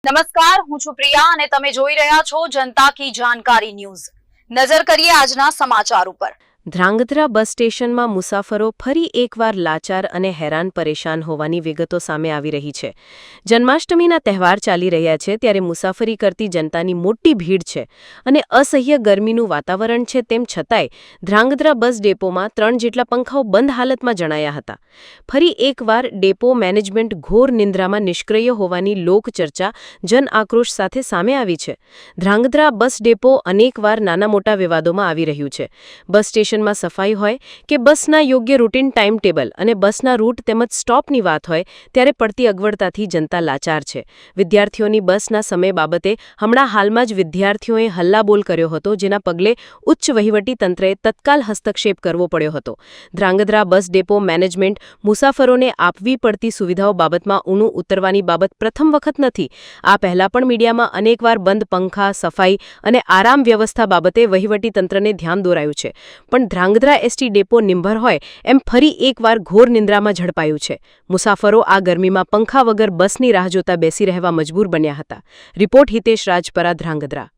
નમસ્કાર, હું છું પ્રિયા અને તમે જોઈ રહ્યા છો જનતા કી જાણકારી ન્યૂઝ। નજર કરીએ આજના સમાચાર ઉપર। ધ્રાંગધ્રા બસ સ્ટેશનમાં મુસાફરો ફરી એકવાર લાચાર અને હેરાન પરેશાન હોવાની વિગતો સામે આવી રહી છે। જન્માષ્ટમીના તહેવાર ચાલી રહ્યા છે ત્યારે મુસાફરી કરતી જનતાની મોટી ભીડ છે અને અસહ્ય ગરમીનું વાતાવરણ છે તેમ છતાંય ધ્રાંગધ્રા બસ ડેપોમાં 3 જેટલા પંખાઓ બંધ હાલતમાં જણાયા હતા। ફરી એકવાર ડેપો મેનેજમેન્ટ ઘોર નિંદ્રામાં નિષ્ક્રિય હોવાની લોકચર્ચા જન આક્રોશ સાથે સામે આવી છે। ધ્રાંગધ્રા બસ ડેપો અનેકવાર નાના મોટા વિવાદોમાં આવી રહ્યું છે। બસ સ્ટેશનમાં સફાઈ હોય કે બસના યોગ્ય રૂટીન ટાઈમ ટેબલ અને બસના રૂટ તેમજ સ્ટોપની વાત હોય ત્યારે પડતી અગવડતાથી જનતા લાચાર છે। વિદ્યાર્થીઓની બસના સમય બાબતે હમણાં હાલમાં જ વિદ્યાર્થીઓએ હલ્લાબોલ કર્યો હતો, જેના પગલે ઉચ્ચ વહીવટી તંત્રએ તત્કાલ હસ્તક્ષેપ કરવો પડ્યો હતો। ધ્રાંગધ્રા બસ ડેપો મેનેજમેન્ટ મુસાફરોને આપવી પડતી સુવિધાઓ બાબતમાં ઊણું ઉતરવાની બાબત પ્રથમ વખત નથી। આ પહેલા પણ મીડિયામાં અનેકવાર બંધ પંખા, સફાઈ અને આરામ વ્યવસ્થા બાબતે વહીવટી તંત્રને ધ્યાન દોરાયું છે, પણ ધ્રાંગધ્રા એસટી ડેપો નિંભર હોય એમ ફરી એકવાર ઘોર નિંદ્રામાં ઝડપાયું છે। મુસાફરો આ ગરમીમાં પંખા વગર બસની રાહ જોતા બેસી રહેવા મજબૂર બન્યા હતા। રિપોર્ટ હિતેશ રાજપરા, ધ્રાંગધ્રા।